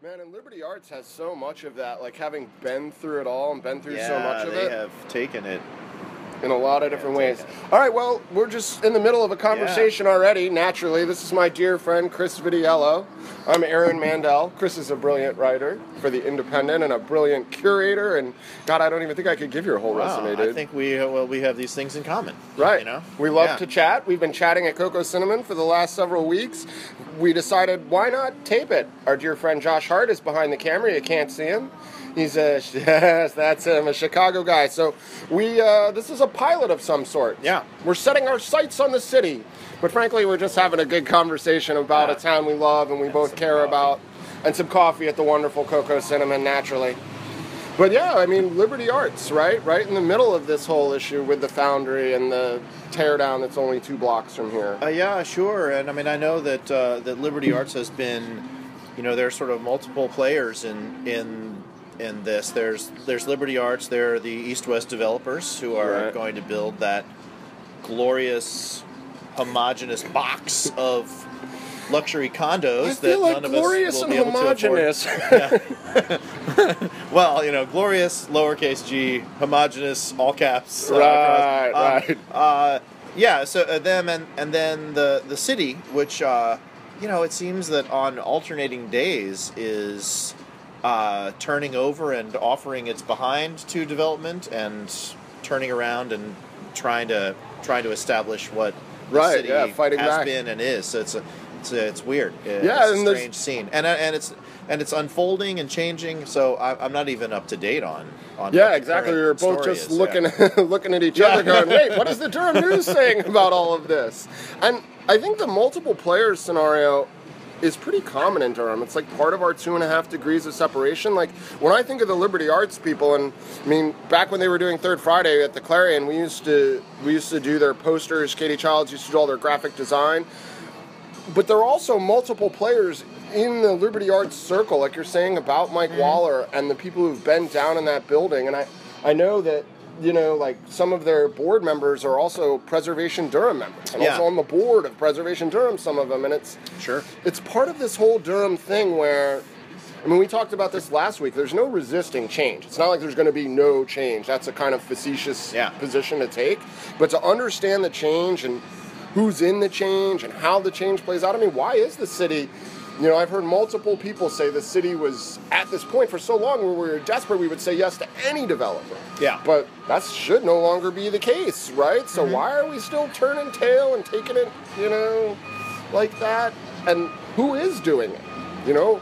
Man, and Liberty Arts has so much of that, like having been through it all and been through so much of it. Yeah, they have taken it. In a lot of different ways. All right, well, we're just in the middle of a conversation already, naturally. This is my dear friend, Chris Vitiello. I'm Aaron Mandel. Chris is a brilliant writer for The Independent and a brilliant curator, and God, I don't even think I could give your whole resume, dude. I think we have these things in common. Right. You know? We love to chat. We've been chatting at Cocoa Cinnamon for the last several weeks. We decided, why not tape it? Our dear friend Josh Hart is behind the camera. You can't see him. He's yes, that's him, a Chicago guy. So this is a pilot of some sort. Yeah. We're setting our sights on the city, but frankly, we're just having a good conversation about a town we love and we both care about, and some coffee at the wonderful Cocoa Cinnamon, naturally. But yeah, I mean, Liberty Arts, right in the middle of this whole issue with the Foundry and the teardown that's only 2 blocks from here. Yeah, sure. And I mean, I know that that Liberty Arts has been, there's sort of multiple players in this. There's Liberty Arts. There are the East-West developers who are going to build that glorious, homogeneous box of luxury condos that none of us will be able to afford. Well, glorious, lowercase g, homogeneous, all caps. Right. So them and then the city, which it seems that on alternating days is turning over and offering its behind to development and turning around and trying to establish what the city has been and is. So it's weird. It's a strange scene, and it's unfolding and changing. So I'm not even up to date on. Yeah, exactly. We were both just looking at each other, going, "Wait, what is the Durham News saying about all of this?" And I think the multiple players scenario is pretty common in Durham. It's like part of our 2.5 degrees of separation. Like when I think of the Liberty Arts people, and I mean, back when they were doing Third Friday at the Clarion, we used to do their posters. Katie Childs used to do all their graphic design. But there are also multiple players in the Liberty Arts circle, like you're saying about Mike Waller and the people who've been down in that building. And I know that, like some of their board members are also Preservation Durham members. And also on the board of Preservation Durham, some of them. And it's part of this whole Durham thing where, I mean, we talked about this last week. There's no resisting change. It's not like there's going to be no change. That's a kind of facetious position to take. But to understand the change and who's in the change and how the change plays out. I mean, why is the city... I've heard multiple people say the city was at this point for so long where we were desperate we would say yes to any developer. Yeah. But that should no longer be the case, right? So why are we still turning tail and taking it, like that? And who is doing it, Yeah,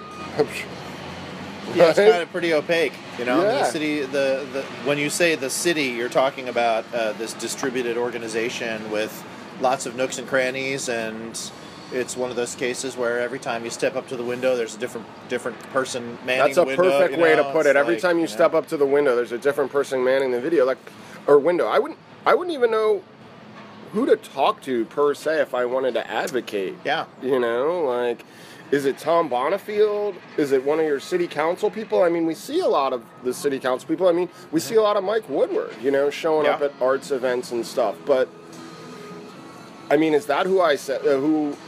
it's kind of pretty opaque, The city, when you say the city, you're talking about this distributed organization with lots of nooks and crannies, and it's one of those cases where every time you step up to the window, there's a different person manning the window. That's a perfect way to put it. Every time you step up to the window, there's a different person manning the window. I wouldn't even know who to talk to per se if I wanted to advocate. Yeah. Is it Tom Bonifield? Is it one of your city council people? I mean, we see a lot of the city council people. I mean, we see a lot of Mike Woodward, showing up at arts events and stuff. But I mean, is that who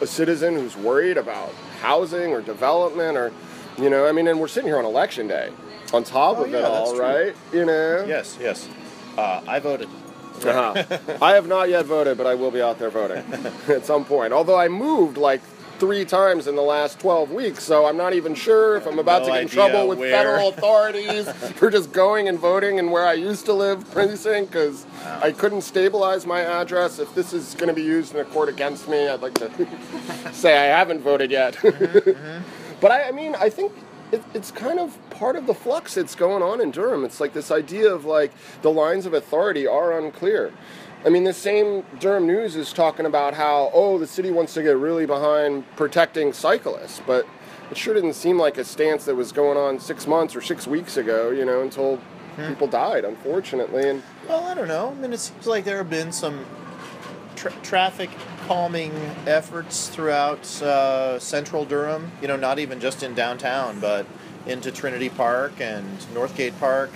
a citizen who's worried about housing or development or, and we're sitting here on election day on top of it all, right? Yes. I voted. I have not yet voted, but I will be out there voting at some point. Although I moved 3 times in the last 12 weeks, so I'm not even sure if I'm about to get in trouble with federal authorities for just going and voting in where I used to live precinct, because I couldn't stabilize my address. If this is going to be used in a court against me, I'd like to say I haven't voted yet. But I think it's kind of part of the flux that's going on in Durham. It's like this idea of the lines of authority are unclear. I mean, the same Durham News is talking about how, the city wants to get really behind protecting cyclists, but it sure didn't seem like a stance that was going on 6 months or 6 weeks ago, until people died, unfortunately. And well, I don't know. I mean, it seems like there have been some traffic calming efforts throughout central Durham, not even just in downtown, but into Trinity Park and Northgate Park.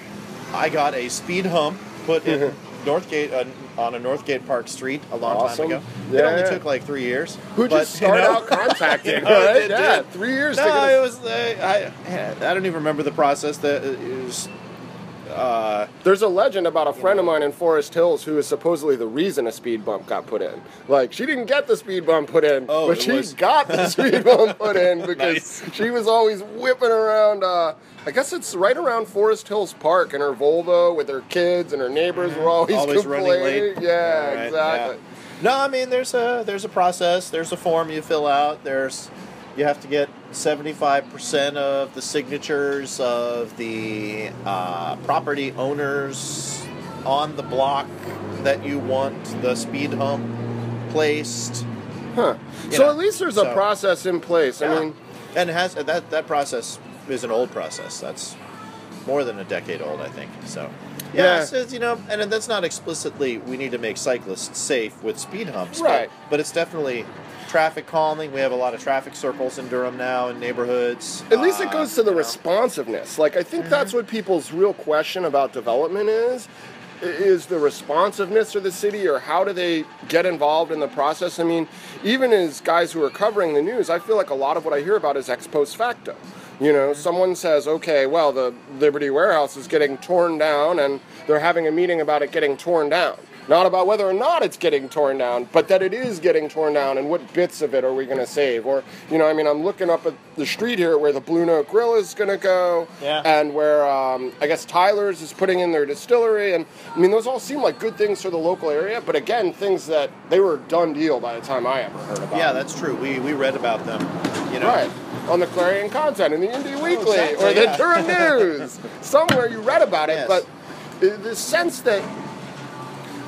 I got a speed hump put in Northgate on a Northgate Park street a long time ago. Yeah, it only took like 3 years. Who just started out contacting, right? Yeah, 3 years. No, it was. I don't even remember the process. That it was. There's a legend about a friend of mine in Forest Hills who is supposedly the reason a speed bump got put in. Like, she didn't get the speed bump put in, but she got the speed bump put in because she was always whipping around, I guess it's right around Forest Hills Park in her Volvo with her kids, and her neighbors were always complaining. Running late. Yeah, right, exactly. Yeah. No, I mean, there's a process. There's a form you fill out. You have to get 75% of the signatures of the property owners on the block that you want the speed hump placed. Huh. So at least there's a process in place. Yeah. I mean, and it has that process is an old process. That's more than a decade old, I think. So. Yeah, it's, and that's not explicitly we need to make cyclists safe with speed humps, right? But it's definitely traffic calming. We have a lot of traffic circles in Durham now in neighborhoods. At least it goes to the responsiveness. Like, I think that's what people's real question about development is the responsiveness of the city, or how do they get involved in the process? I mean, even as guys who are covering the news, I feel like a lot of what I hear about is ex post facto. Someone says, okay, well, the Liberty Warehouse is getting torn down, and they're having a meeting about it getting torn down. Not about whether or not it's getting torn down, but that it is getting torn down, and what bits of it are we going to save? Or, I'm looking up at the street here where the Blue Note Grill is going to go, and where, I guess, Tyler's is putting in their distillery, and, those all seem like good things for the local area, but again, things that they were a done deal by the time I ever heard about. Yeah, that's true. We read about them, Right. On the Clarion Content, in the Indie Weekly, or the Durham News. Somewhere you read about it, but the sense that,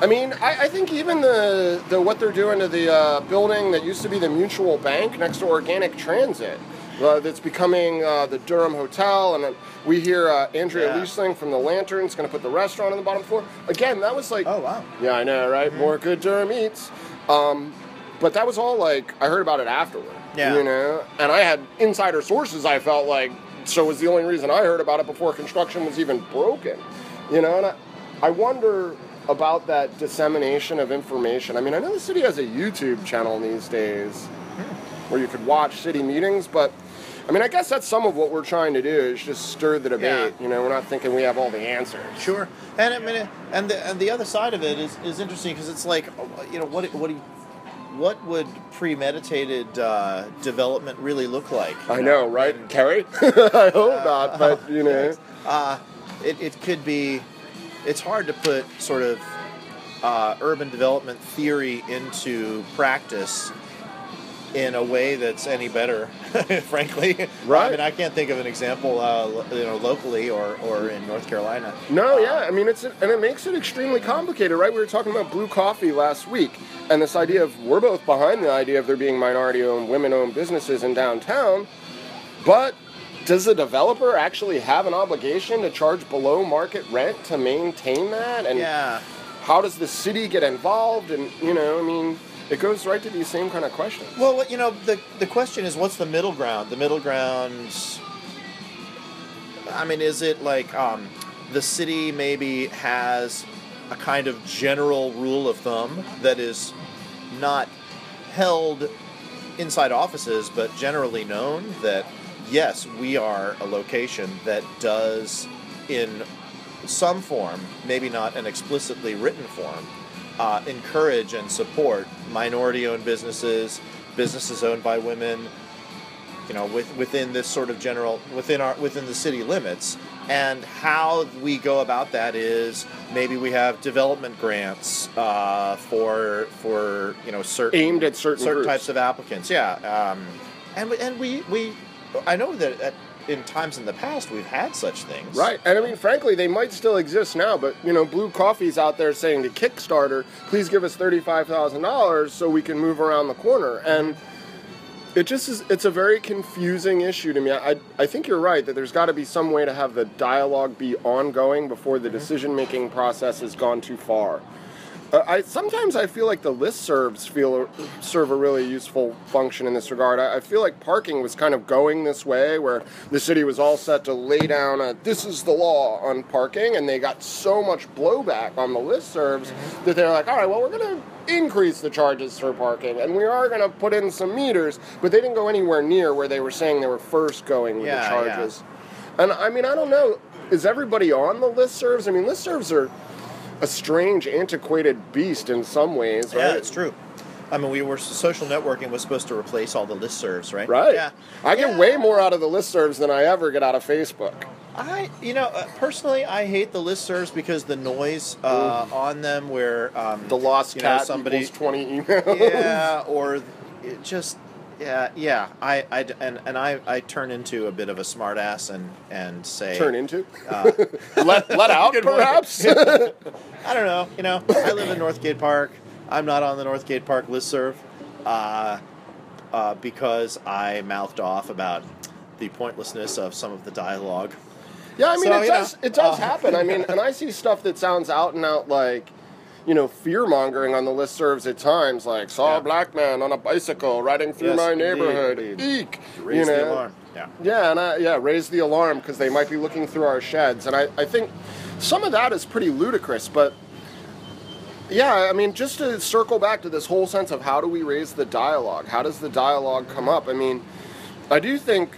I think even the what they're doing to the building that used to be the Mutual Bank next to Organic Transit, that's becoming the Durham Hotel, and then we hear Andrea Leisling from the Lantern's going to put the restaurant on the bottom floor. Again, that was like... Oh, wow. Yeah, I know, right? Mm-hmm. More good Durham eats. But that was all like, I heard about it afterward. Yeah. And I had insider sources, I felt like, so it was the only reason I heard about it before construction was even broken. And I wonder about that dissemination of information. I know the city has a YouTube channel these days where you could watch city meetings, but I guess that's some of what we're trying to do is just stir the debate. Yeah. We're not thinking we have all the answers. Sure. And and the other side of it is interesting because it's like, what would premeditated development really look like? I know, right? Kerry? I hope not, but it could be. It's hard to put sort of urban development theory into practice in a way that's any better, frankly. Right. I can't think of an example, locally or in North Carolina. No, yeah. It makes it extremely complicated, right? We were talking about Blue Coffee last week, and this idea of, we're both behind the idea of there being minority-owned, women-owned businesses in downtown, but does the developer actually have an obligation to charge below market rent to maintain that? And how does the city get involved? And, it goes right to these same kind of questions. Well, the question is, what's the middle ground? The middle ground, is it like the city maybe has a kind of general rule of thumb that is not held inside offices, but generally known that, yes, we are a location that does, in some form, maybe not an explicitly written form, encourage and support minority-owned businesses owned by women, within this sort of general, within the city limits. And how we go about that is maybe we have development grants for certain aimed at certain types of applicants. Yeah, and we I know that in times in the past we've had such things. Right, and frankly, they might still exist now, but, Blue Coffee's out there saying to Kickstarter, please give us $35,000 so we can move around the corner. And it just is, it's a very confusing issue to me. I think you're right that there's got to be some way to have the dialogue be ongoing before the decision-making process has gone too far. Sometimes I feel like the listservs serve a really useful function in this regard. I feel like parking was kind of going this way, where the city was all set to lay down this is the law on parking, and they got so much blowback on the listservs that they're like, all right, well, we're going to increase the charges for parking, and we are going to put in some meters, but they didn't go anywhere near where they were saying they were first going with the charges. And I mean, I don't know, is everybody on the listservs? I mean, listservs are a strange, antiquated beast in some ways, right? Yeah, it's true. I mean, social networking was supposed to replace all the listservs, right? Right. Yeah. I get way more out of the listservs than I ever get out of Facebook. Personally, I hate the listservs because the noise on them, where the lost cat equals 20 emails. Yeah, or it just. Yeah. I turn into a bit of a smartass and say. Turn into? Let out, perhaps? I don't know. I live in Northgate Park. I'm not on the Northgate Park listserv because I mouthed off about the pointlessness of some of the dialogue. Yeah, I mean, it does happen. I mean, and I see stuff that sounds out and out like, fear-mongering on the listservs at times, like, saw a black man on a bicycle riding through my neighborhood. Eek! Raise the alarm. Yeah, raise the alarm because they might be looking through our sheds. And I think some of that is pretty ludicrous, but yeah, I mean, just to circle back to this whole sense of how do we raise the dialogue? How does the dialogue come up? I mean, I do think,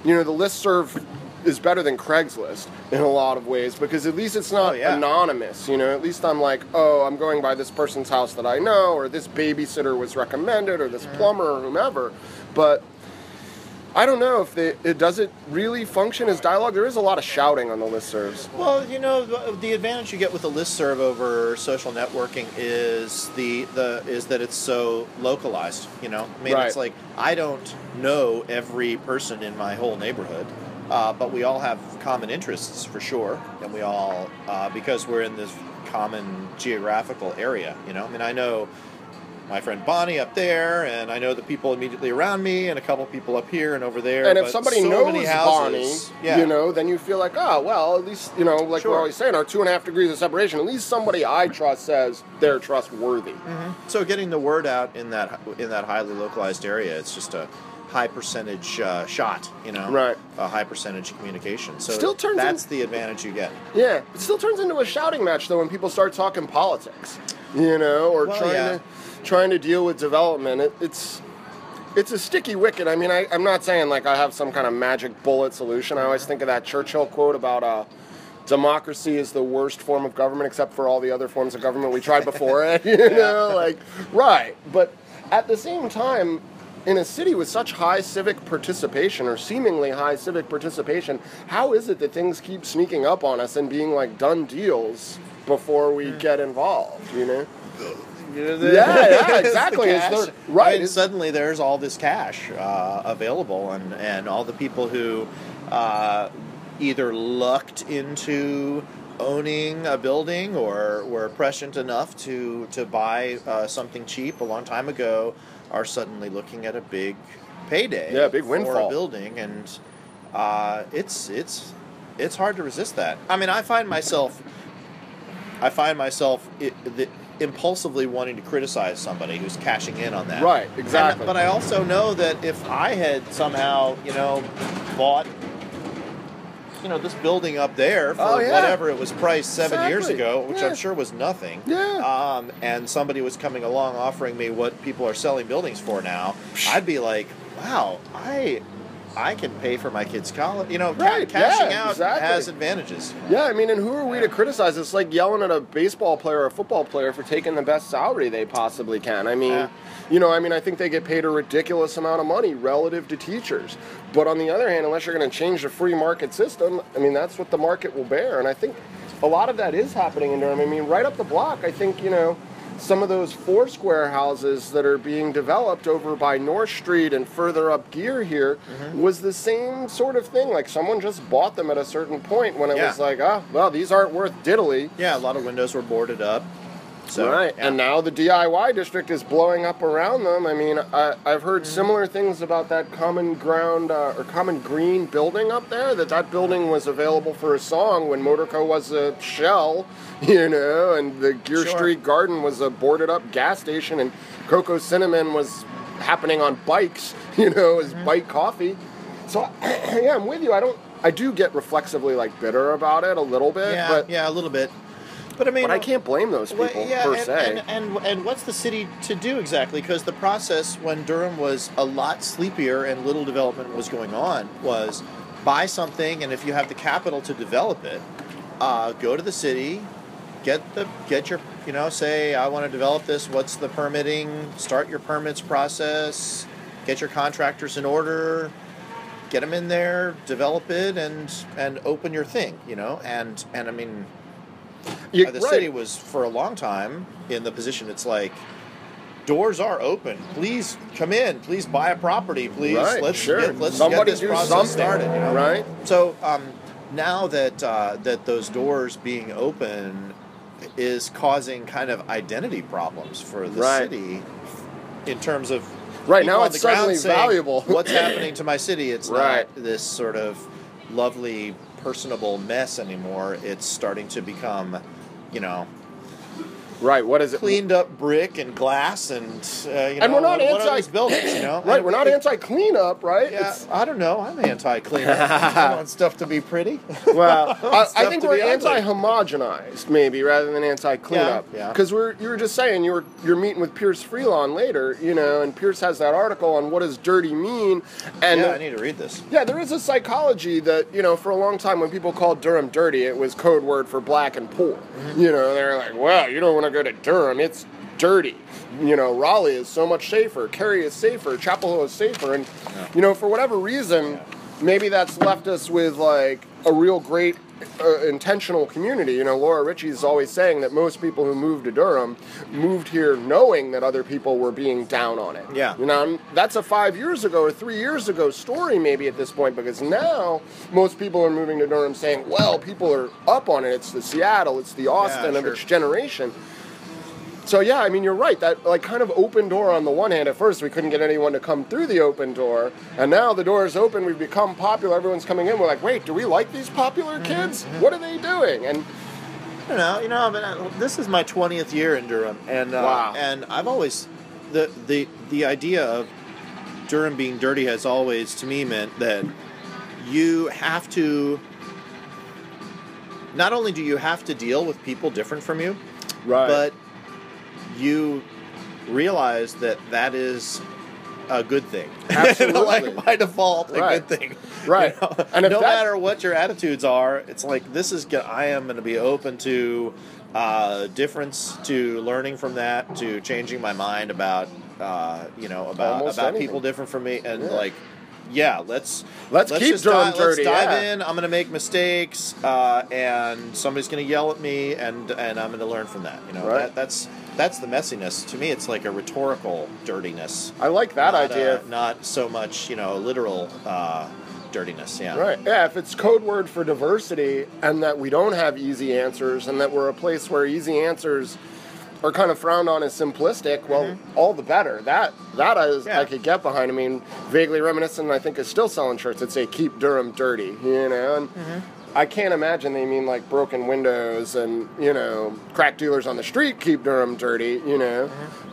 the listserv is better than Craigslist in a lot of ways, because at least it's not anonymous, At least I'm like, I'm going by this person's house that I know, or this babysitter was recommended, or this plumber, or whomever. But I don't know if does it really function as dialogue. There is a lot of shouting on the listservs. Well, the advantage you get with a listserv over social networking is that it's so localized. I mean, It's like I don't know every person in my whole neighborhood. But we all have common interests for sure, and we all, because we're in this common geographical area, I mean, I know my friend Bonnie up there, and I know the people immediately around me, and a couple people up here and over there. And if somebody knows Bonnie, then you feel like, at least, like we're always saying, our 2.5 degrees of separation, at least somebody I trust says they're trustworthy. Mm-hmm. So getting the word out in that highly localized area, it's just a high percentage shot, right? A high percentage communication. So that's the advantage you get. Yeah, it still turns into a shouting match though when people start talking politics, or trying to deal with development. It's a sticky wicket. I mean, I'm not saying like I have some kind of magic bullet solution. I always think of that Churchill quote about democracy is the worst form of government except for all the other forms of government we tried before it. Right. But at the same time, in a city with such high civic participation, or seemingly high civic participation, how is it that things keep sneaking up on us and being like done deals before we get involved, Yeah, exactly. Right. I mean, suddenly there's all this cash available, and all the people who either lucked into owning a building or were prescient enough to buy something cheap a long time ago are suddenly looking at a big payday, big windfall for a building, and it's hard to resist that. I mean, I find myself impulsively wanting to criticize somebody who's cashing in on that. Right, exactly. But I also know that if I had somehow, bought this building up there for whatever it was priced 7 years ago, which I'm sure was nothing. Yeah. And somebody was coming along offering me what people are selling buildings for now, I'd be like, wow, I can pay for my kids' college. Cashing out has advantages. Yeah, I mean, and who are we to criticize? It's like yelling at a baseball player or a football player for taking the best salary they possibly can. I mean, I think they get paid a ridiculous amount of money relative to teachers. But on the other hand, unless you're going to change the free market system, I mean, that's what the market will bear. And I think a lot of that is happening in Durham. I mean, right up the block, I think, some of those Foursquare houses that are being developed over by North Street and further up Gear here was the same sort of thing. Like, someone just bought them at a certain point when it was like, these aren't worth diddly. Yeah, a lot of windows were boarded up. So, right, yeah. and now the DIY district is blowing up around them. I mean, I've heard similar things about that common ground or common green building up there, that building was available for a song when Motorco was a shell, and the Gear Street Garden was a boarded up gas station, and Coco Cinnamon was happening on bikes, as bike coffee. So, yeah, I'm with you. I do get reflexively, bitter about it a little bit. Yeah, a little bit. But I can't blame those people per se. And what's the city to do exactly? Because the process when Durham was a lot sleepier and little development was going on was buy something, and if you have the capital to develop it, go to the city, get your say I want to develop this. What's the permitting? Start your permits process. Get your contractors in order. Get them in there, develop it, and open your thing. And I mean. The city was, for a long time, in the position it's like, doors are open. Please come in. Please buy a property. Please, let's get this process started. Right. So now that those doors being open is causing kind of identity problems for the city in terms of now it's suddenly valuable. What's happening to my city? It's not this sort of lovely personable mess anymore. It's starting to become, what is it? Cleaned up brick and glass and and we're not what are these buildings, Right, we're not anti-cleanup, right? Yeah, I don't know. I'm anti-cleanup. I want stuff to be pretty. Well, I think we're anti-homogenized, maybe, rather than anti-cleanup. Yeah. Because you were just saying you're meeting with Pierce Freelon later, and Pierce has that article on what does dirty mean. And I need to read this. Yeah, there is a psychology that, for a long time when people called Durham dirty, it was code word for black and poor. Mm-hmm. They're like, well, you don't want to go to Durham, it's dirty. Raleigh is so much safer, Cary is safer, Chapel Hill is safer, and for whatever reason, maybe that's left us with a real great intentional community. Laura Ritchie's always saying that most people who moved to Durham moved here knowing that other people were being down on it. Yeah. And that's a 5 years ago or 3 years ago story maybe at this point, because now most people are moving to Durham saying, well, people are up on it. It's the Seattle, it's the Austin of its generation. So yeah, I mean, you're right. That kind of open door on the one hand. At first, we couldn't get anyone to come through the open door, and now the door is open. We've become popular. Everyone's coming in. We're like, wait, do we like these popular kids? Mm-hmm. What are they doing? And but this is my 20th year in Durham, and wow. And I've always the idea of Durham being dirty has always to me meant that you have to. Not only do you have to deal with people different from you, right, but you realize that is a good thing. Absolutely. By default, a good thing. Right. And no matter what your attitudes are, it's like, I am going to be open to difference, to learning from that, to changing my mind about people different from me, and let's keep Durham dirty. Let's dive in. I'm going to make mistakes, and somebody's going to yell at me, and I'm going to learn from that. Right. That's the messiness. To me, it's like a rhetorical dirtiness. I like that idea. Not so much, literal dirtiness. Yeah. Right. Yeah. If it's code word for diversity, and that we don't have easy answers, and that we're a place where easy answers are kind of frowned on as simplistic, well, all the better. That I could get behind. I mean, vaguely reminiscent, I think, is still selling shirts that say "Keep Durham Dirty," and I can't imagine they mean broken windows and crack dealers on the street keep Durham dirty,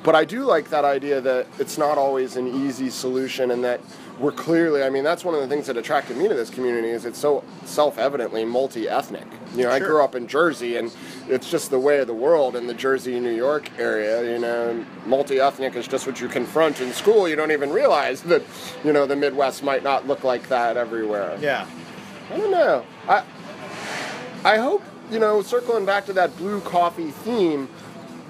But I do like that idea that it's not always an easy solution, and that we're clearly. I mean, that's one of the things that attracted me to this community is it's so self-evidently multi-ethnic. Sure. I grew up in Jersey, and it's just the way of the world in the Jersey, New York area. Multi-ethnic is just what you confront in school. You don't even realize that, the Midwest might not look like that everywhere. Yeah. I don't know. I hope, circling back to that blue coffee theme,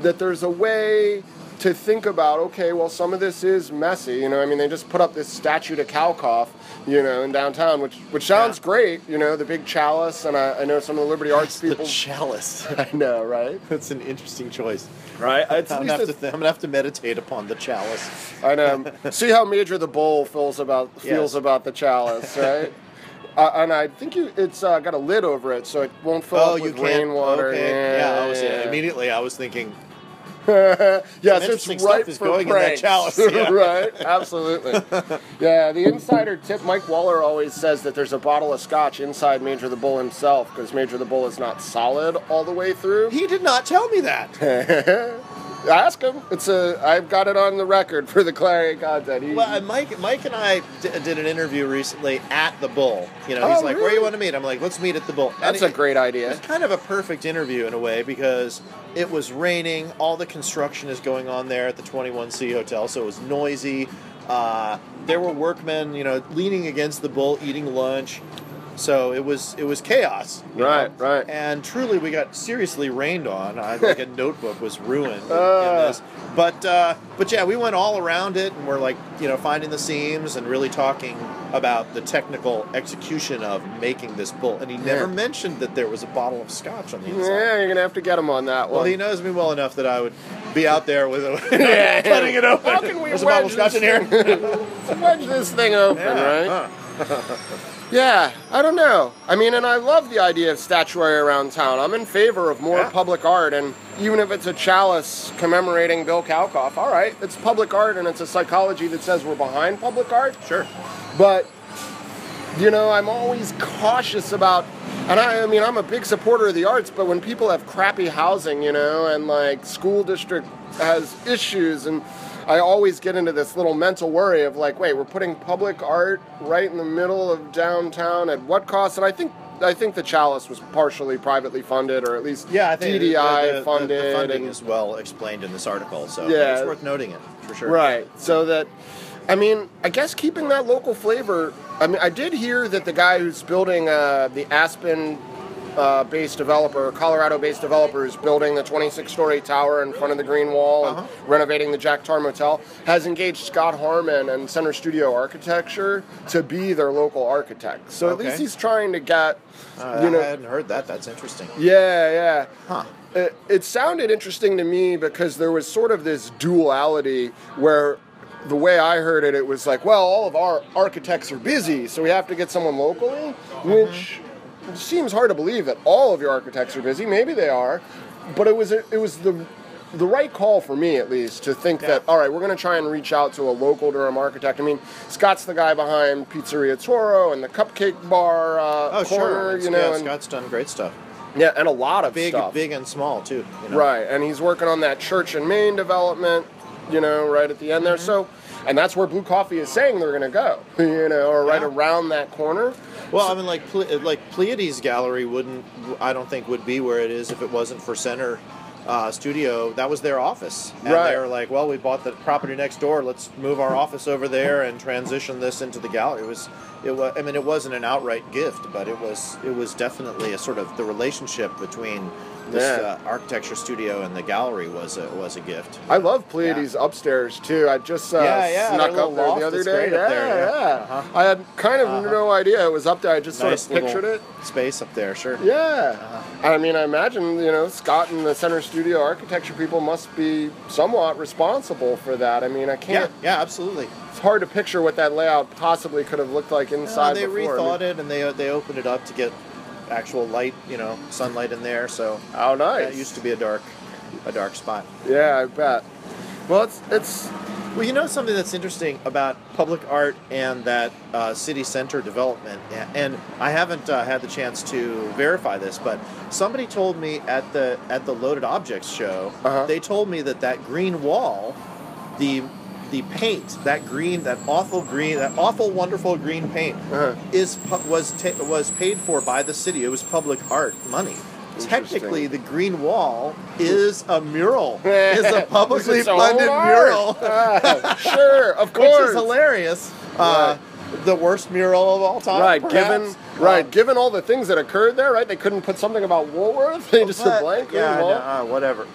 that there's a way to think about, okay, well, some of this is messy. They just put up this statue to Kalkoff, in downtown, which sounds great, the big chalice, and I know some of the Liberty Arts people. The chalice. I know, right? That's an interesting choice. Right? I'm going to have to meditate upon the chalice. I know. See how Major the Bull feels about the chalice, right? And I think it's got a lid over it, so it won't fill up with rainwater. Okay. Yeah. Immediately I was thinking, Yes, it's interesting right stuff is for going pranks. in that chalice. Yeah. Right, absolutely. Yeah, the insider tip, Mike Waller always says that there's a bottle of scotch inside Major the Bull himself, because Major the Bull is not solid all the way through. He did not tell me that. Ask him. I've got it on the record for the Clarion Content. Well, Mike and I did an interview recently at the Bull. You know, Oh, he's like, really? "Where you want to meet?" I'm like, "Let's meet at the Bull." That's And a great idea. It's kind of a perfect interview in a way because it was raining. All the construction is going on there at the 21C Hotel, so it was noisy. There were workmen, you know, leaning against the Bull, eating lunch. So it was chaos. Right, right. And truly, we got seriously rained on. Like a notebook was ruined in this. But yeah, we went all around it, and we're like, you know, finding the seams and really talking about the technical execution of making this bull. And he never mentioned that there was a bottle of scotch on the inside. Yeah, you're gonna have to get him on that one. Well, he knows me well enough that I would be out there with cutting it open. How can we There's a bottle of scotch in here? wedge this thing open, right? Yeah, I don't know. I mean, and I love the idea of statuary around town. I'm in favor of more public art, and even if it's a chalice commemorating Bill Kalkoff, all right, it's public art, and it's a psychology that says we're behind public art. Sure. But, you know, I'm always cautious about, and I mean, I'm a big supporter of the arts, but when people have crappy housing, you know, and like school district has issues, and I always get into this little mental worry of like, wait, we're putting public art right in the middle of downtown at what cost? And I think the chalice was partially privately funded, or at least I think DDI funded. The funding is well explained in this article, so Yeah. it's worth noting it for sure. Right. So that, I mean, I guess keeping that local flavor. I mean, I did hear that the guy who's building the Aspen based developer, Colorado-based developer, is building the 26-story tower in front of the Green Wall and renovating the Jack Tar Motel, has engaged Scott Harmon and Center Studio Architecture to be their local architect. So at least he's trying to get, you know... I hadn't heard that. That's interesting. Yeah. Huh. It sounded interesting to me because there was sort of this duality where... The way I heard it, it was like, well, all of our architects are busy, so we have to get someone locally, which... It seems hard to believe that all of your architects are busy. Maybe they are, but it was the right call for me, at least, to think that, all right, we're going to try and reach out to a local Durham architect. I mean, Scott's the guy behind Pizzeria Toro and the Cupcake Bar corner, you know. And, Scott's done great stuff. Yeah, and a lot of stuff. Big and small, too. You know? Right, and he's working on that Church and Main development, you know, right at the end there. So, and that's where Blue Coffee is saying they're going to go, you know, or right around that corner. Well, I mean, like Pleiades Gallery I don't think would be where it is if it wasn't for Center Studio. That was their office, and they were like, "Well, we bought the property next door. Let's move our office over there and transition this into the gallery." It was. I mean, it wasn't an outright gift, but it was definitely a sort of the relationship between this architecture studio and the gallery was a gift. I love Pleiades upstairs too. I just snuck up there the other day. I had kind of no idea it was up there. I just nice sort of pictured it. Space up there, sure. Yeah. I mean, I imagine, you know, Scott and the Center Studio architecture people must be somewhat responsible for that. I mean, I can't. Yeah, absolutely. It's hard to picture what that layout possibly could have looked like inside they before. Rethought it, and they opened it up to get actual light, you know, sunlight in there. So how nice! It used to be a dark spot. Yeah, I bet. Well, it's. Well, you know something that's interesting about public art and that city center development, and I haven't had the chance to verify this, but somebody told me at the Loaded Objects show, they told me that green wall, the paint, that awful wonderful green paint, was paid for by the city. It was public art money. Technically, the green wall is a mural. Is a publicly funded mural. Sure, of course. Which is hilarious. The worst mural of all time. Right, given all the things that occurred there, right? They couldn't put something about Woolworth. They just a blank green wall. Whatever.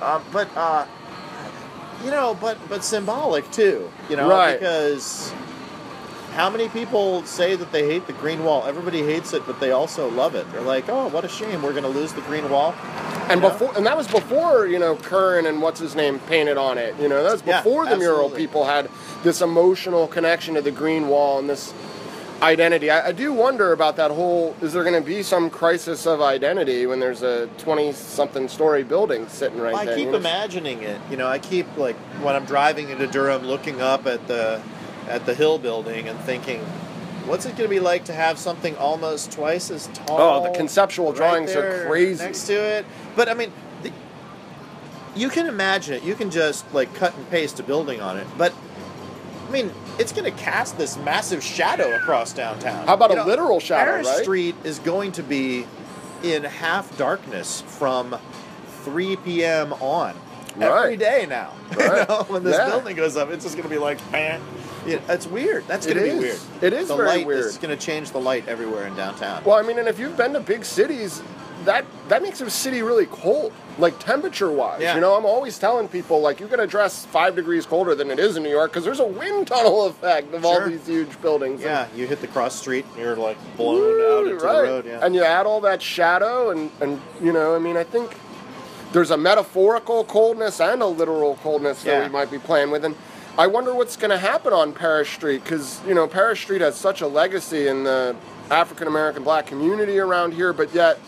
You know, but symbolic too. You know, because how many people say that they hate the green wall? Everybody hates it, but they also love it. They're like, oh, what a shame, we're going to lose the green wall. And that was before, you know, Curran and what's his name painted on it. You know, that was before the mural. People had this emotional connection to the green wall and this. identity. I do wonder about that whole, is there going to be some crisis of identity when there's a 20-something story building sitting right there? I keep imagining it. I keep, like, when I'm driving into Durham, looking up at the Hill building and thinking, what's it going to be like to have something almost twice as tall? Oh, the conceptual drawings are crazy. Next to it. But, I mean, you can imagine it. You can just, like, cut and paste a building on it. But, I mean, it's going to cast this massive shadow across downtown. How about a literal shadow, Paris right? Street is going to be in half darkness from 3 p.m. on. Every day now. Right. When this building goes up, it's just going to be like, bam. It's weird. That's going to be weird. It is very weird. It's going to change the light everywhere in downtown. Well, I mean, and if you've been to big cities, that makes a city really cold, like temperature-wise. Yeah. I'm always telling people, like, you can address 5 degrees colder than it is in New York because there's a wind tunnel effect of all these huge buildings. Yeah, you hit the cross street and you're, like, blown out into the road. Yeah. And you add all that shadow and I mean, I think there's a metaphorical coldness and a literal coldness that we might be playing with. And I wonder what's going to happen on Paris Street because, Paris Street has such a legacy in the African-American black community around here, but yet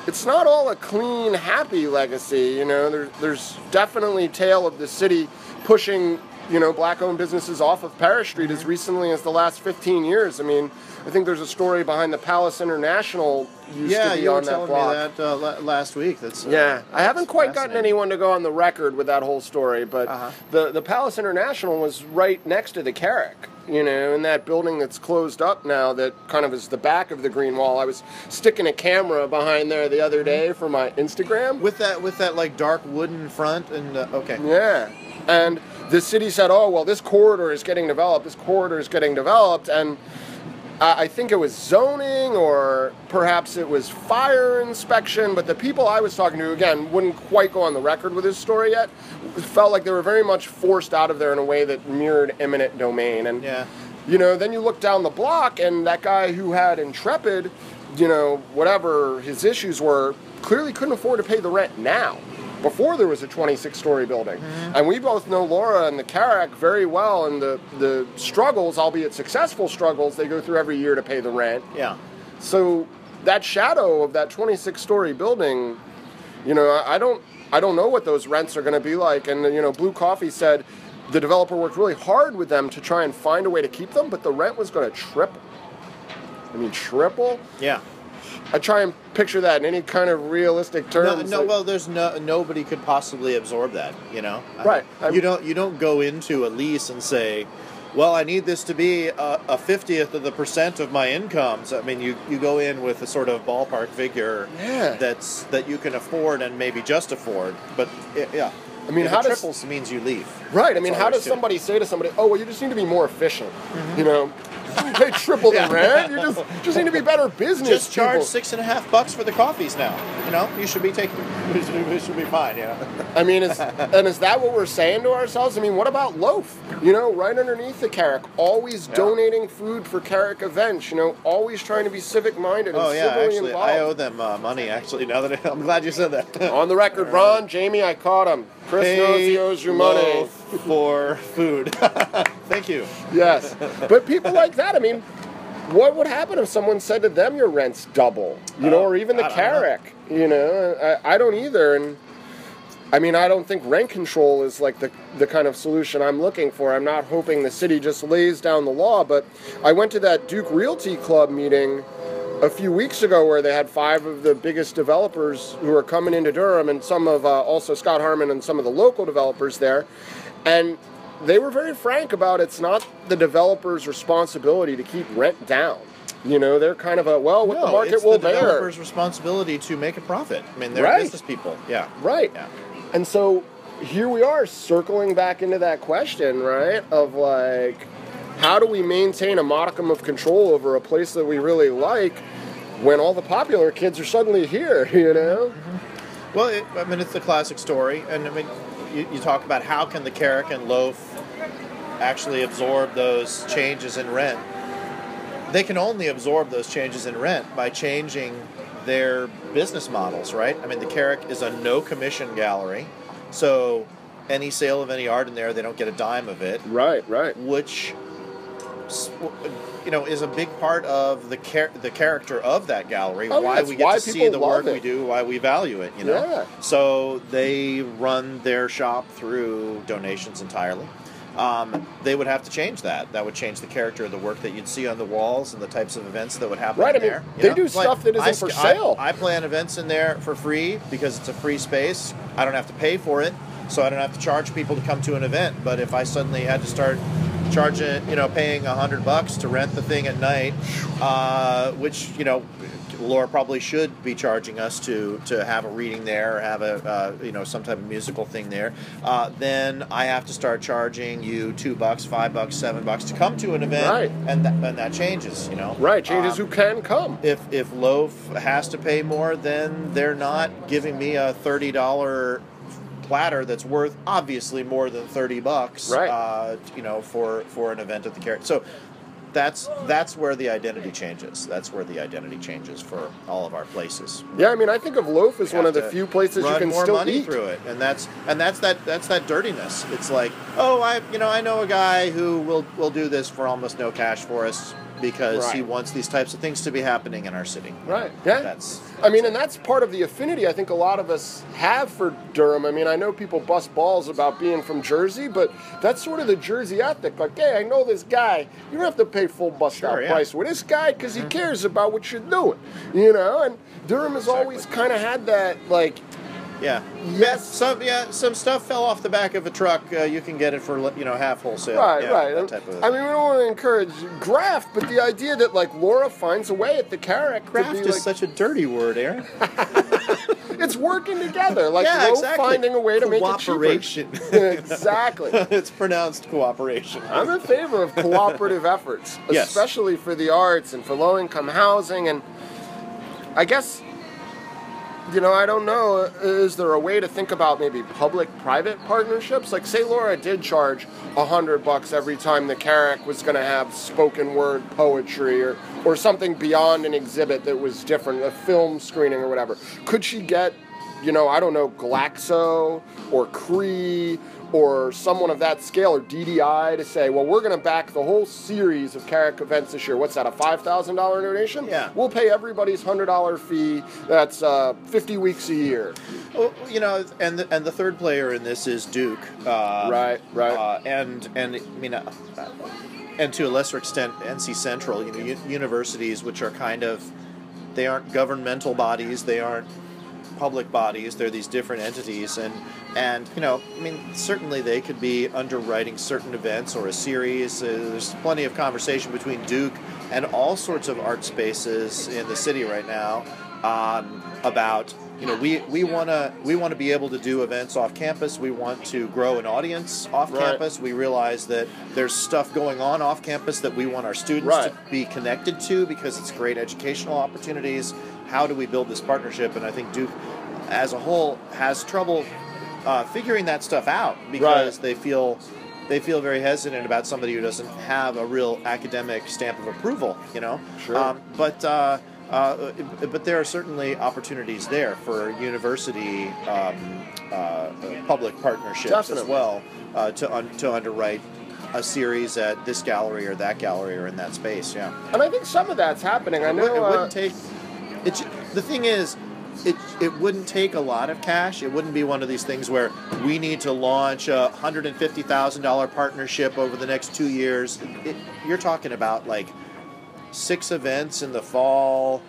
it's not all a clean, happy legacy. There's definitely tale of the city pushing, black-owned businesses off of Paris Street as recently as the last 15 years. I mean, I think there's a story behind the Palace International used to be on that block. Yeah, you were telling me that last week. I haven't quite gotten anyone to go on the record with that whole story, but the Palace International was right next to the Carrick, in that building that's closed up now that kind of is the back of the Green Wall. I was sticking a camera behind there the other day for my Instagram. With that like dark wooden front and, okay. Yeah, and the city said, oh, well, this corridor is getting developed, and I think it was zoning or perhaps it was fire inspection, but the people I was talking to, again, wouldn't quite go on the record with this story yet, felt like they were very much forced out of there in a way that mirrored eminent domain. And, then you look down the block and that guy who had Intrepid, whatever his issues were, clearly couldn't afford to pay the rent now. Before there was a 26-story building. Mm-hmm. And we both know Laura and the Carrick very well, and the struggles, albeit successful struggles, they go through every year to pay the rent. Yeah. So that shadow of that 26-story building, I don't know what those rents are going to be like. And, Blue Coffee said the developer worked really hard with them to try and find a way to keep them, but the rent was going to triple. I mean, triple? Yeah. I try and picture that in any kind of realistic terms. Well, there's nobody could possibly absorb that, Right. You don't go into a lease and say, well, I need this to be a 50th of the percent of my incomes. I mean, you go in with a sort of ballpark figure that you can afford and maybe just afford. But I mean, how triples means you leave. Right. I mean, how does somebody say to somebody, oh, well, you just need to be more efficient, You pay triple the rent. You just need to be better business. Just charge $6.50 for the coffees now. You should be fine. I mean, is that what we're saying to ourselves? I mean, what about Loaf? Right underneath the Carrick, always donating food for Carrick events. Always trying to be civic minded and civilly involved. I owe them money. Actually, now that I'm glad you said that. On the record, Ron, Jamie, I caught him. Chris knows he owes you money for food. Thank you. Yes, but people like that. I mean, what would happen if someone said to them your rent's double? Or even the Carrick. I don't either. And I mean, I don't think rent control is like the kind of solution I'm looking for. I'm not hoping the city just lays down the law. But I went to that Duke Realty Club meeting a few weeks ago where they had 5 of the biggest developers who are coming into Durham and some of also Scott Harmon and some of the local developers there. And they were very frank about it's not the developer's responsibility to keep rent down. They're kind of the market will bear. It's the developer's responsibility to make a profit. I mean, they're business people. Yeah. Right. Yeah. And so here we are circling back into that question, right, of like, how do we maintain a modicum of control over a place that we really like when all the popular kids are suddenly here, Mm-hmm. Well, it's the classic story. And, I mean, you talk about how can the Carrick and Loaf actually absorb those changes in rent. They can only absorb those changes in rent by changing their business models, right? I mean, the Carrick is a no-commission gallery, so any sale of any art in there, they don't get a dime of it. Right. Which is a big part of the character of that gallery. Oh, why yeah, we get to see the work we do, why we value it. Yeah. So they run their shop through donations entirely. They would have to change that. That would change the character of the work that you'd see on the walls and the types of events that would happen in there. They do stuff that isn't for sale. I plan events in there for free because it's a free space. I don't have to pay for it, so I don't have to charge people to come to an event. But if I suddenly had to start charging, paying $100 to rent the thing at night, which, Laura probably should be charging us to have a reading there or have a some type of musical thing there. Then I have to start charging you $2, $5, $7 to come to an event, right? And that changes, Right, changes who can come. If Loaf has to pay more, then they're not giving me a $30 platter that's worth obviously more than $30, right? For an event at the Carrot. So that's where the identity changes. That's where the identity changes for all of our places. Yeah, I mean, I think of Loaf as one of the few places you can more still money eat through it, and that's that dirtiness. It's like, oh, I know a guy who will do this for almost no cash for us because he wants these types of things to be happening in our city. Right. Yeah. And that's part of the affinity I think a lot of us have for Durham. I mean, I know people bust balls about being from Jersey, but that's sort of the Jersey ethic. Like, hey, I know this guy. You don't have to pay full bust-out price with this guy because he cares about what you're doing. And Durham has always kind of had that, like... Yeah. Yes. Some stuff fell off the back of a truck. You can get it for half wholesale. Right. That type of thing. I mean, we don't want to encourage graft, but the idea that like Laura finds a way at the Carrick. Graft is such a dirty word, Aaron. It's working together, like finding a way to make it cheaper. Cooperation. Exactly. It's pronounced cooperation. I'm in favor of cooperative efforts, especially for the arts and for low-income housing, and I guess. I don't know, is there a way to think about maybe public-private partnerships? Like, say Laura did charge $100 every time the Carrick was going to have spoken word poetry or something beyond an exhibit that was different, a film screening or whatever. Could she get, I don't know, Glaxo or Cree or someone of that scale, or DDI, to say, well, we're going to back the whole series of Carrick events this year. What's that, a $5,000 donation? Yeah. We'll pay everybody's $100 fee. That's 50 weeks a year. Well, and the third player in this is Duke. Right. And I mean, and to a lesser extent, NC Central. Universities, which are they aren't governmental bodies. They aren't public bodies. They're these different entities, and certainly they could be underwriting certain events or a series. There's plenty of conversation between Duke and all sorts of art spaces in the city right now about we want to be able to do events off campus. We want to grow an audience off campus. We realize that there's stuff going on off campus that we want our students to be connected to because it's great educational opportunities. How do we build this partnership? And I think Duke, as a whole, has trouble figuring that stuff out because they feel very hesitant about somebody who doesn't have a real academic stamp of approval. Sure. But there are certainly opportunities there for university public partnerships as well to underwrite a series at this gallery or that gallery or in that space. Yeah. And I think some of that's happening. I know it wouldn't take. The thing is, it wouldn't take a lot of cash. It wouldn't be one of these things where we need to launch a $150,000 partnership over the next 2 years. You're talking about like 6 events in the fall.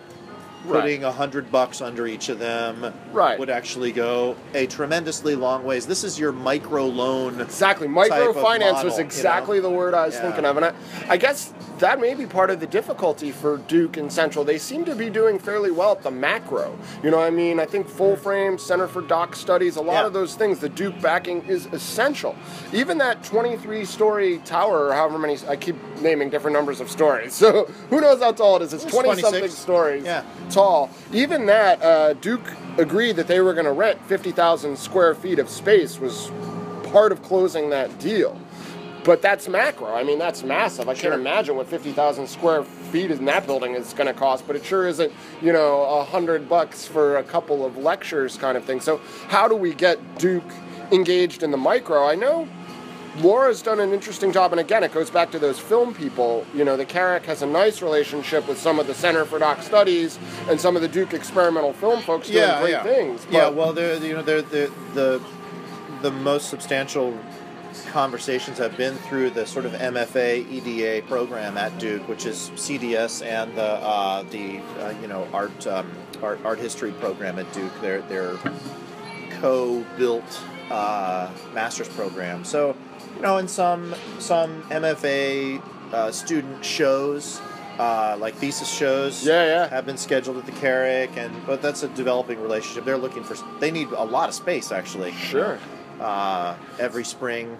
Putting $100 under each of them would actually go a tremendously long ways. This is your micro loan. Exactly. Microfinance was exactly the word I was thinking of. And I guess that may be part of the difficulty for Duke and Central. They seem to be doing fairly well at the macro. I think Full Frame, Center for Doc Studies, a lot of those things, the Duke backing is essential. Even that 23-story tower, or however many, I keep naming different numbers of stories. So who knows how tall it is? It's 20-something stories. Yeah. Tall. Even that, Duke agreed that they were going to rent 50,000 square feet of space was part of closing that deal. But that's macro. I mean, that's massive. I can't imagine what 50,000 square feet in that building is going to cost, but it sure isn't, $100 for a couple of lectures kind of thing. So how do we get Duke engaged in the micro? I know Laura's done an interesting job, and again, it goes back to those film people. You know, the Carrick has a nice relationship with some of the Center for Doc Studies and some of the Duke experimental film folks doing great things. But well, they're the most substantial conversations have been through the sort of MFA EDA program at Duke, which is CDS and the art history program at Duke. They're co-built master's program. So, you know, in some MFA student shows, like thesis shows, have been scheduled at the Carrick, but that's a developing relationship. They need a lot of space, actually. Sure. Every spring.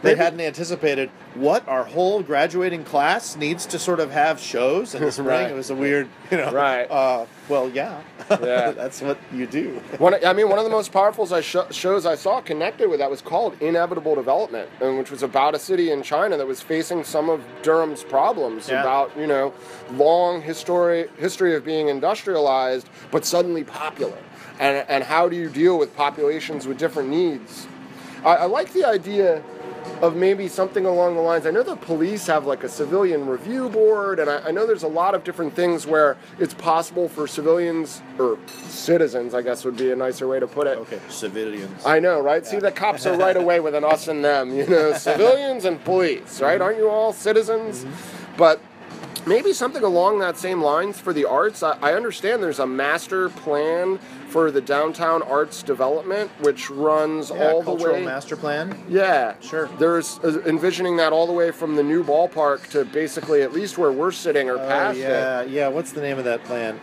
They hadn't anticipated what our whole graduating class needs to sort of have shows in the spring. Right. It was a weird, Right. Well, yeah. That's what you do. One of the most powerful shows I saw connected with that was called Inevitable Development, which was about a city in China that was facing some of Durham's problems about, long history of being industrialized, but suddenly popular. And how do you deal with populations with different needs? I like the idea of maybe something along the lines. I know the police have like a civilian review board, and I know there's a lot of different things where it's possible for civilians, or citizens, I guess would be a nicer way to put it. Okay, civilians. I know, right? Yeah. See, the cops are right away with an us and them, civilians and police, right? Aren't you all citizens? Mm-hmm. But maybe something along that same lines for the arts. I understand there's a master plan for the downtown arts development, which runs all the way... cultural master plan? Yeah. Sure. There's envisioning that all the way from the new ballpark to basically at least where we're sitting or past it. Yeah, what's the name of that plan?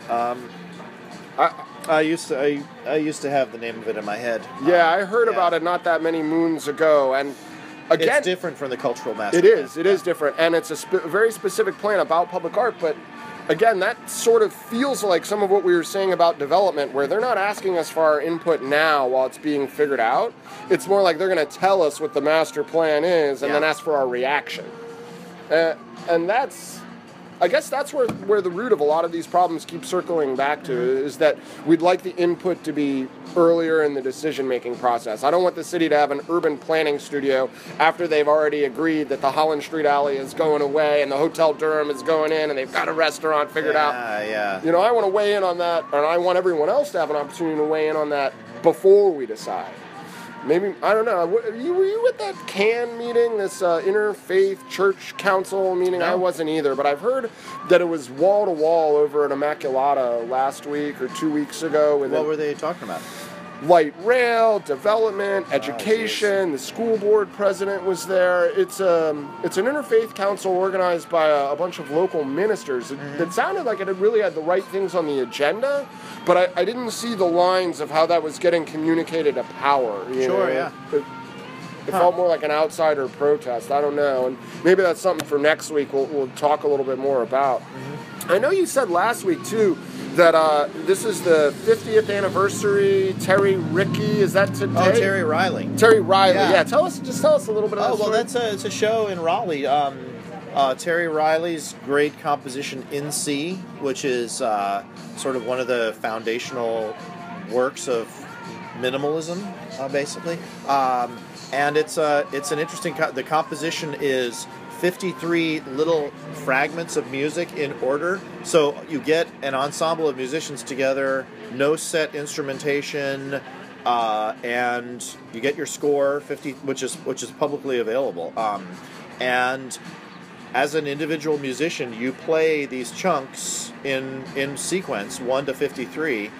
I used to have the name of it in my head. Yeah, I heard about it not that many moons ago, and again... It's different from the cultural master plan. It is different, and it's a very specific plan about public art, but... Again, that sort of feels like some of what we were saying about development, where they're not asking us for our input now while it's being figured out. It's more like they're going to tell us what the master plan is and then ask for our reaction. And I guess that's where the root of a lot of these problems keep circling back to, is that we'd like the input to be earlier in the decision-making process. I don't want the city to have an urban planning studio after they've already agreed that the Holland Street Alley is going away and the Hotel Durham is going in and they've got a restaurant figured out. Yeah. I want to weigh in on that, and I want everyone else to have an opportunity to weigh in on that before we decide. Maybe, I don't know, were you at that CAN meeting, this Interfaith Church Council meeting? No. I wasn't either, but I've heard that it was wall-to-wall over at Immaculata last week or 2 weeks ago. What were they talking about? Light rail, development, education. The school board president was there. It's an interfaith council organized by a bunch of local ministers. It sounded like it really had the right things on the agenda, but I didn't see the lines of how that was getting communicated to power. Sure, yeah. It felt more like an outsider protest. I don't know. And maybe that's something for next week we'll talk a little bit more about. Mm-hmm. I know you said last week, too, that this is the 50th anniversary. Terry Rickey, is that today? Oh, Terry Riley. Terry Riley, yeah. Tell us a little bit about that story. It's a show in Raleigh. Terry Riley's great composition In C, which is sort of one of the foundational works of minimalism, basically. And it's an interesting... the composition is 53 little fragments of music in order. So you get an ensemble of musicians together, no set instrumentation, and you get your score, 50, which is publicly available. And as an individual musician, you play these chunks in sequence, 1 to 53,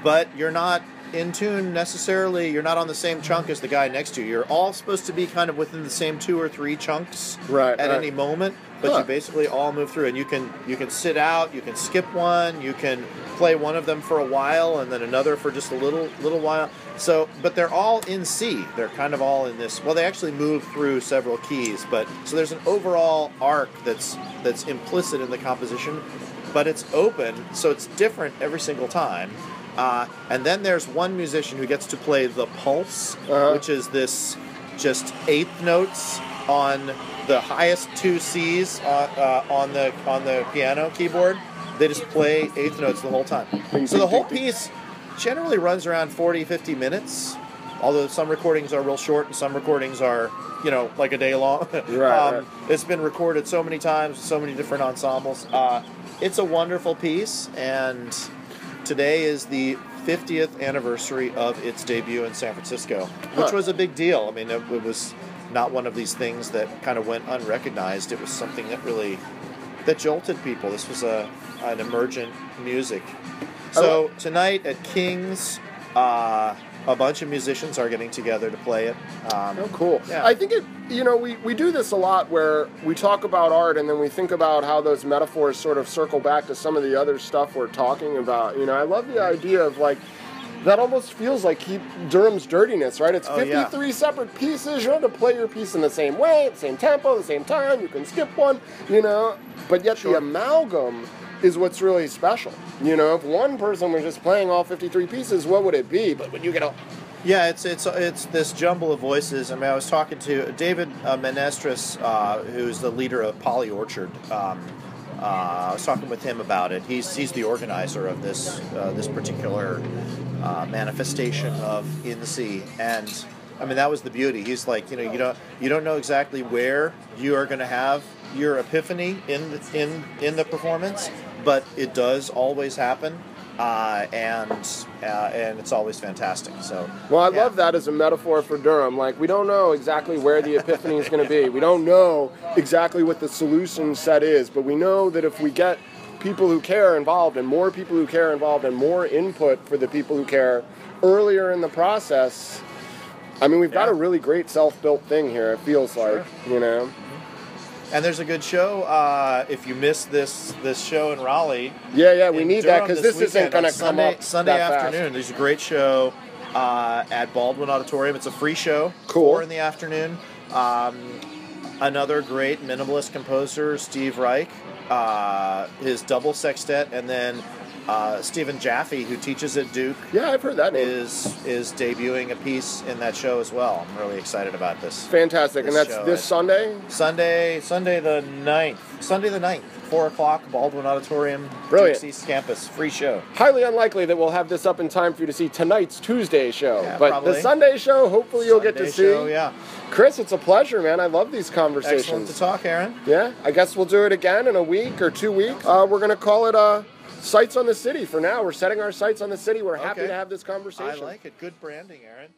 but you're not in tune necessarily. You're not on the same chunk as the guy next to you. You're all supposed to be kind of within the same 2 or 3 chunks at any moment, but you basically all move through, and you can sit out, you can skip one, you can play one of them for a while and then another for just a little while. So, but they're all in C. They're kind of all in this. Well, they actually move through several keys, but so there's an overall arc that's implicit in the composition, but it's open, so it's different every single time. And then there's one musician who gets to play the pulse, which is this just eighth notes on the highest 2 C's on the piano keyboard. They just play eighth notes the whole time. So the whole piece generally runs around 40-50 minutes. although some recordings are real short and some recordings are, like a day long. Right. It's been recorded so many times, so many different ensembles. It's a wonderful piece, and today is the 50th anniversary of its debut in San Francisco, which was a big deal. I mean, it was not one of these things that kind of went unrecognized. It was something that jolted people. This was an emergent music. So tonight at King's, a bunch of musicians are getting together to play it. Cool. Yeah. I think we do this a lot where we talk about art and then we think about how those metaphors sort of circle back to some of the other stuff we're talking about. I love the idea of that almost feels like Durham's dirtiness, right? It's 53 separate pieces. You don't have to play your piece in the same way, at the same tempo, the same time. You can skip one, But yet the amalgam is what's really special. If one person was just playing all 53 pieces, what would it be? But when you get Yeah, it's this jumble of voices. I mean, I was talking to David Menestris, who's the leader of Poly Orchard. I was talking with him about it. He's the organizer of this particular manifestation of In the Sea, and I mean that was the beauty. He's like, you don't know exactly where you are going to have your epiphany in the performance, but it does always happen. And it's always fantastic. So, well, I love that as a metaphor for Durham. We don't know exactly where the epiphany is going to be. We don't know exactly what the solution set is, but we know that if we get people who care involved and more people who care involved and more input for the people who care earlier in the process, I mean, we've got a really great self-built thing here, it feels like, And there's a good show. If you missed this show in Raleigh, we need Durham, that because this isn't going to come up Sunday that afternoon. Fast. There's a great show at Baldwin Auditorium. It's a free show. Cool. 4 in the afternoon. Another great minimalist composer, Steve Reich, his double sextet, and then Stephen Jaffe, who teaches at Duke. Yeah, I've heard that name. Is debuting a piece in that show as well. I'm really excited about this. Fantastic. And that's this Sunday? Sunday the 9th. Sunday the 9th, 4 o'clock, Baldwin Auditorium, Brilliant. Duke's East Campus. Free show. Highly unlikely that we'll have this up in time for you to see tonight's Tuesday show. Yeah, but probably. The Sunday show, hopefully you'll get to see. Show, yeah. Chris, it's a pleasure, man. I love these conversations. Excellent to talk, Aaron. Yeah, I guess we'll do it again in a week or 2 weeks. We're going to call it Sights on the City for now. We're setting our sights on the city. We're happy to have this conversation. I like it. Good branding, Aaron.